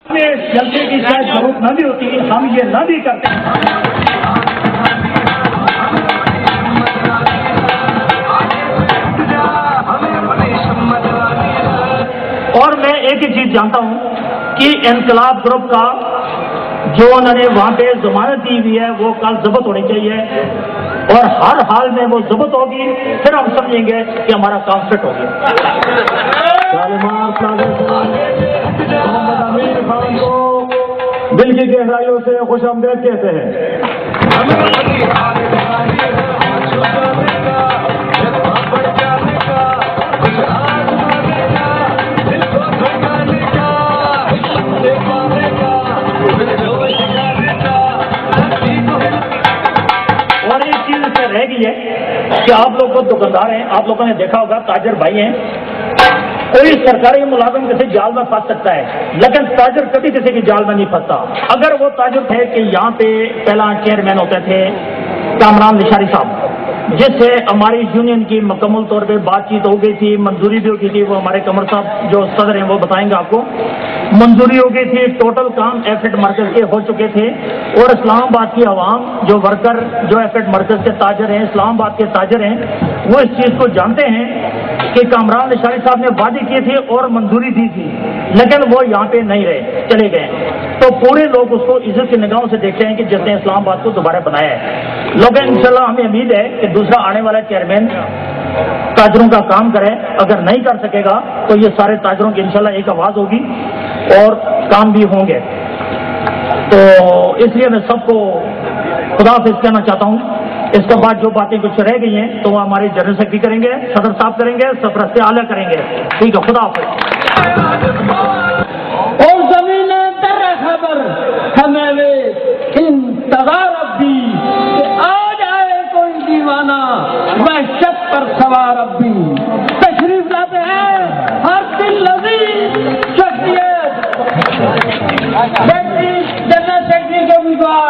जलसे की शायद जरूरत न भी होती, हम ये न भी करते। और मैं एक ही चीज जानता हूं कि इनकलाब ग्रुप का जो उन्होंने वहां पे जमानत दी हुई है वो कल जब्त होनी चाहिए, और हर हाल में वो जब्त होगी, फिर हम समझेंगे कि हमारा काम फिट हो गया। दिल की गहराइयों से खुशामदीद कहते हैं। और एक चीज इससे रह गई है कि आप लोग को दुकानदार हैं, आप लोगों ने देखा होगा, ताजर भाई हैं, कोई सरकारी मुलाजिम किसी जाल में फंस सकता है, लेकिन ताजर कभी किसी की जाल में नहीं फंसता। अगर वो ताजर थे कि यहाँ पे पहला चेयरमैन होते थे कामरान निशारी साहब, जिससे हमारी यूनियन की मुकम्मल तौर पे बातचीत हो गई थी, मंजूरी भी हो गई थी, वो हमारे कमर साहब जो सदर हैं वो बताएंगे आपको, मंजूरी हो गई थी, टोटल काम एफेड मरकज के हो चुके थे, और इस्लामाबाद की आवाम जो वर्कर जो एफेड मरकज के ताजर हैं, इस्लामाबाद के ताजर हैं, वो इस चीज को जानते हैं कि कामरान निशारी साहब ने वादे किए थे और मंजूरी दी थी, लेकिन वो यहाँ पे नहीं रहे, चले गए। तो पूरे लोग उसको इज्जत की निगाहों से देखते हैं कि जिसने इस्लामाबाद को दोबारा बनाया है। लेकिन इंशाल्लाह हमें उम्मीद है कि दूसरा आने वाला चेयरमैन ताजरों का काम करे, अगर नहीं कर सकेगा तो ये सारे ताजरों की इंशाल्लाह एक आवाज होगी और काम भी होंगे। तो इसलिए मैं सबको खुदा हाफिज कहना चाहता हूँ। इसके बाद जो बातें कुछ रह गई हैं तो हमारे जनरल सेक्रेटरी करेंगे, सदर साहब करेंगे, सरपरस्त आला करेंगे। ठीक है, खुदा हाफिज। और जमीन तर खबर हमें वे इंतजार अभी आ जाए कोई दीवाना वहशत पर सवार अभी। तशरीफ लाते हैं हर दिल लजीज शख्सियत जनरल सेक्रेटरी के उम्मीदवार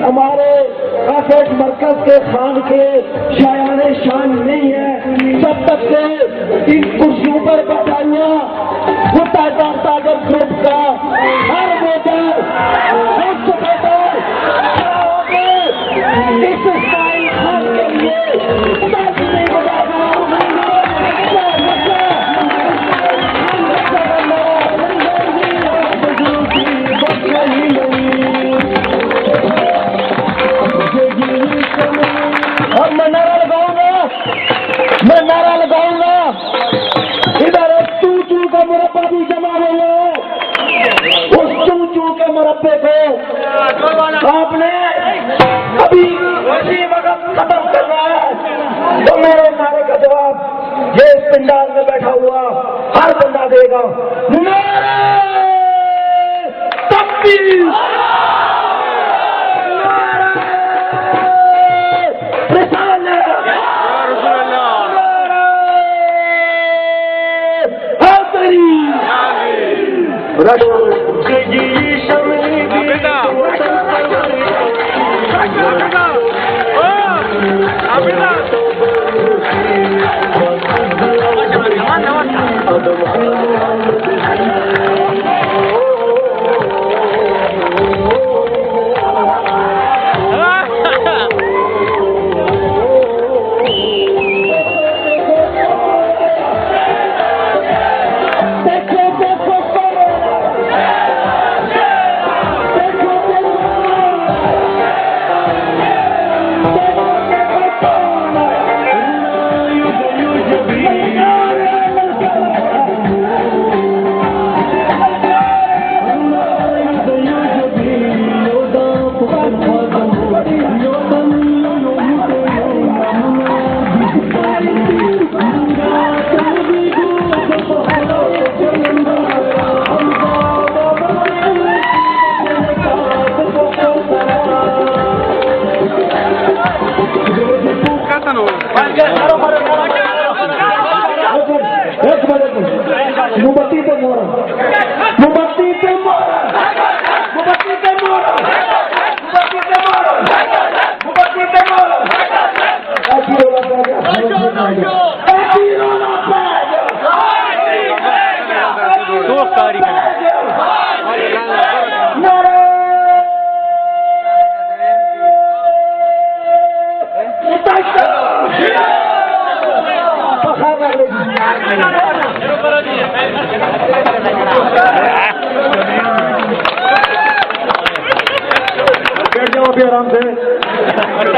हमारे एफेड मरकज के खान के शायाने शान नहीं है। जब तक से इन कुर्सियों पर बटाइयां ताजर ग्रुप का हर वोटर इस इस्माइल खान के लिए नहीं बजाएगा। और मैं नारा लगाऊंगा इधर एक चू का मुरब्बा भी जमा हुआ है। उस चू के मुरब्बे को आपने अभी उसी वक्त खत्म करना है। तो मेरे नारे का जवाब ये इस पंडाल में बैठा हुआ हर बंदा देगा। नारे तकबीर,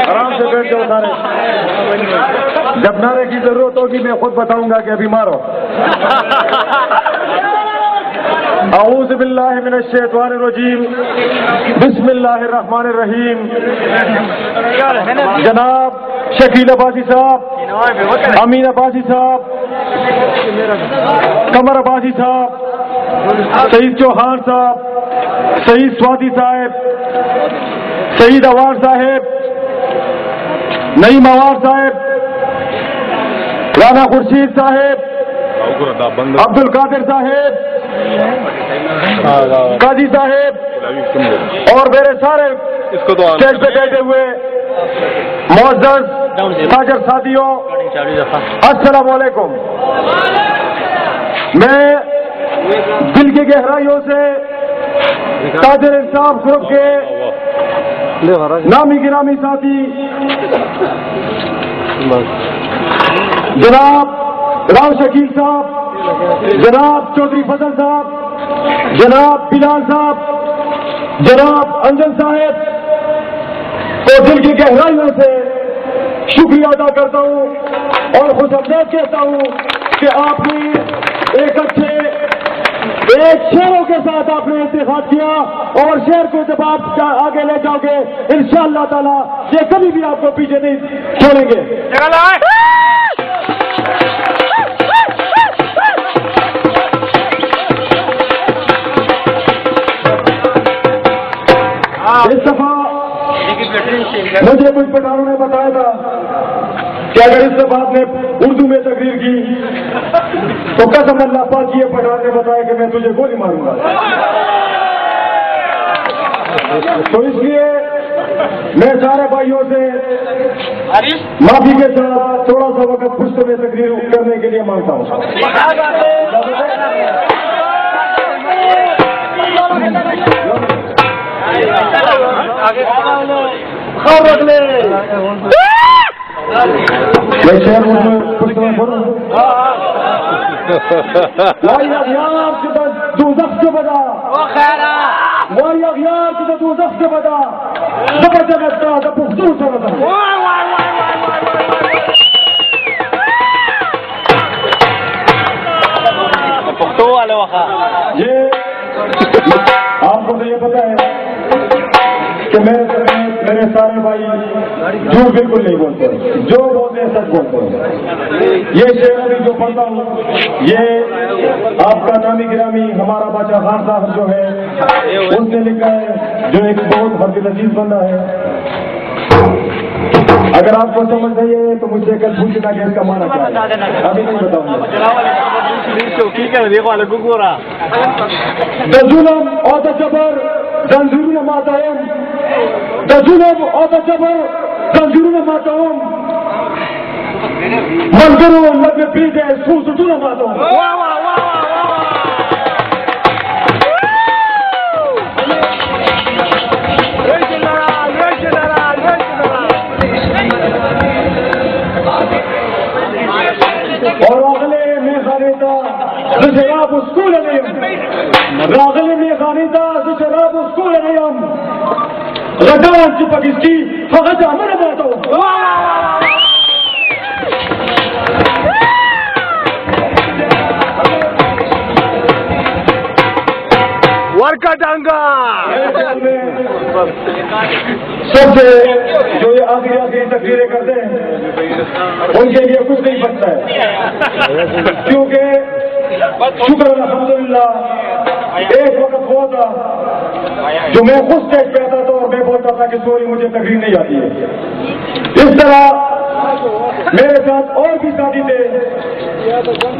आराम से बैठ जाओ सारे। जब नारे की जरूरत होगी मैं खुद बताऊंगा कि अभी मारो। अऊज़ु बिल्लाहि मिनश शैतानिर रजीम, बिस्मिल्लाहिर्रहमानिर्रहीम। जनाब शकील अब्बासी साहब, अमीन अब्बासी साहब, कमर अब्बासी साहब, शहीद चौहान साहब, शहीद स्वाति साहब, शहीद अवार साहेब, नईम अवार साहेब, राना खुर्शीद साहेब, अब्दुल कादिर साहेब, काजी साहेब और मेरे सारे स्टेज पे बैठे हुए मुअज़्ज़ज़ ताजर साथियों, अस्सलाम वालेकुम। मैं दिल की गहराइयों से ताजर इंसाफ ग्रुप के नामी गिरामी साथी जनाब राव शकील साहब, जनाब चौधरी फजल साहब, जनाब बिलाल साहब, जनाब अंजन साहब को दिल की गहराइयों से शुक्रिया अदा करता हूं और खुशअमदीद कहता हूं कि आपने एक शेरों के साथ आपने इंतखाब किया और शेर को जब आप आगे ले जाओगे इंशाअल्लाह ताला ये कभी भी आपको पीछे नहीं छोड़ेंगे। इस दफा मुझे कुछ पठानों ने बताया था कि अगर इस दफा आपने उर्दू में तकरीर की तो कसम अल्लाह पाक की ये पठान ने बताया कि मैं तुझे गोली मारूंगा। तो इसलिए मैं सारे भाइयों से माफी के साथ थोड़ा सा वक्त पुष्ट में तकरीर करने के लिए मांगता हूँ। मैं शहर में पुष्ट में बोलूँ دوزخ के बजा वही अखियार की दोज़ख के बजा जबरदस्त का पुख्तू से बजा। ये आपको तो ये पता है कि मेरे मेरे सारे भाई झूठ बिल्कुल नहीं बोलते, जो बोलते हैं सच बोलते हैं। ये शेर अभी जो पढ़ता हूँ, ये आपका नामी गिरामी हमारा बादशाह खान साहब जो है उसने लिखा है, जो एक बहुत हरदिल अजीज बंदा है। अगर आपको समझ नहीं है तो मुझसे कल पूछना कि इसका माना क्या है, अभी नहीं बताऊंगा। The zulm or the jabr, zanjiruna matahum. The zulm or the jabr, zanjiruna matahum. Manzuru lagme pide, susutuna matahum. और अगले में खानेता शराब स्कूल नहीं रागले में खानेता शराब स्कूल नहीं गद्दार की पकिस्ती फकत अमर बात हो वर्का डांगा सबसे जो ये आखिरी तकरीरें करते हैं उनके लिए कुछ नहीं बचता है, क्योंकि शुक्र अल्हम्दुलिल्लाह एक वक्त हुआ था जो मैं खुद स्टेज पे आता था और मैं बोलता था कि सॉरी मुझे तकरीर नहीं आती है। इस तरह मेरे साथ और भी साथी थे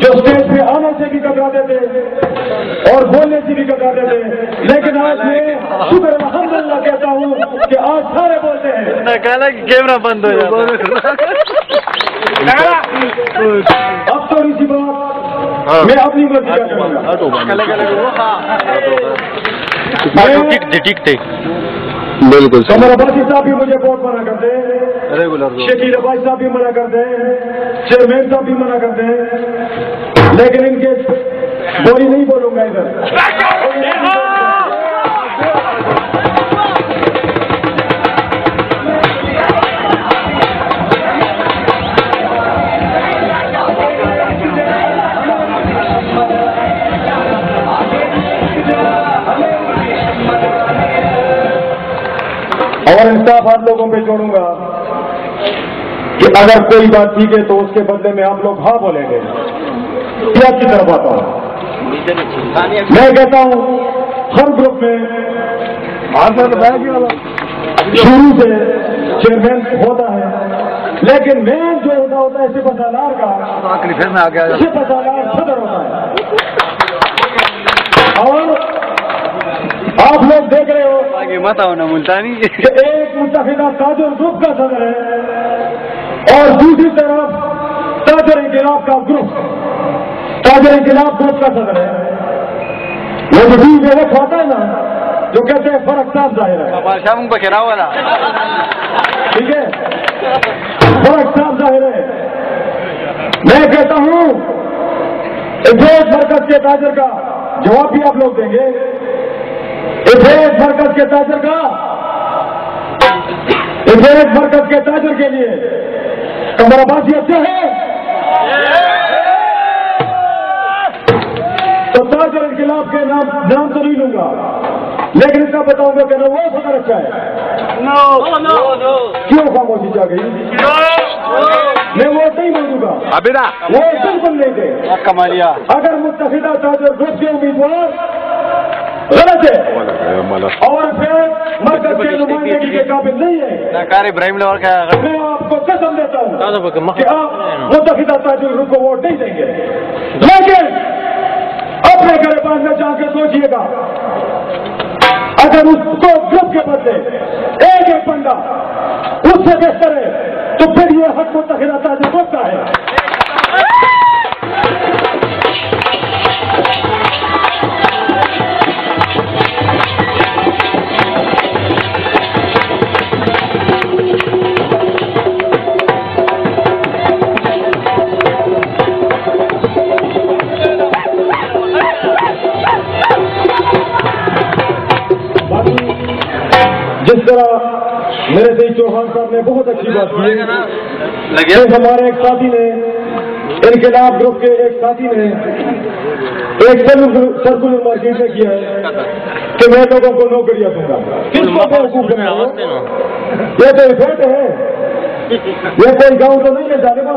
जो स्टेज पे आने से भी कतराते थे और बोलने से भी कतराते थे, लेकिन आज मैं शुक्र अल्हम्दुलिल्लाह कहता हूँ कि आज सारे बोलते हैं। कैमरा बंद हो जाता। अब थोड़ी सी बात मैं अपनी मर्जी का करूंगा। बिल्कुल कमर अब्बासी साहब भी मुझे बहुत मना करते हैं, रेगुलर शकील अब्बासी साहब भी मना करते हैं, चेयरमैन साहब भी मना करते हैं, लेकिन इनके बोली नहीं बोलूंगा इधर। और इंसाफ आप लोगों पे छोड़ूंगा कि अगर कोई बात ठीक है तो उसके बदले में आप लोग हाँ बोलेंगे। क्या की तरफ आता हूं मैं कहता हूं हर ग्रुप में शुरू से चेयरमैन होता है, लेकिन मेन जो होता है सिर्फ सालार का सिर्फ सालार सदर होता है। और आप लोग देख रहे हो मत आओ ना मुल्तानी कि एक मुत्तहिदा ताजर ग्रुप का सदर है और दूसरी तरफ ताजर इंकिलाब का ग्रुप का सदर है। वो जो बीच में होता है ना जो कहते हैं फर्क साफ जाहिर है, ठीक है, फर्क साफ जाहिर है। मैं कहता हूं इफेज मरकज के ताजर का जवाब भी आप लोग देंगे। इफेज मरकज के ताजर का इफेज मरकज के ताजर के लिए कमर अब्बासी अच्छे हैं तो ताजर इनकलाब के नाम तो नहीं लूंगा, लेकिन इतना बताऊंगा कि वो सदर अच्छा है। क्यों खामोशी जा गई? मैं वोट नहीं मांगूंगा, वो बिल्कुल नहीं दे। कमालिया अगर मुत्तहिदा ताजर ग्रुप के उम्मीदवार गलत है और फिर मरकज के नुमाइंदगी के काबिल नहीं है, इब्राहिम मैं आपको कसम देता हूँ कि आप मुत्तहिदा ताजर ग्रुप को वोट नहीं देंगे। लेकिन अपने घर पास में जाकर सोचिएगा, अगर उसको ग्रुप के बदले एक बंदा उससे बेहतर है तो फिर ये हक मुत्तहिदा ताजर ग्रुप का है। जिस तरह मेरे से चौहान साहब ने बहुत अच्छी बात की, हमारे एक साथी ने इनकलाब ग्रुप के एक साथी ने एक सर्कुलर मार्केट में किया है कि मैं लोगों को नौकरियां दूंगा। किसको बेवकूफ बना रहे हो? ये तो इफेक्ट है, ये कोई गांव तो नहीं है जालिमा।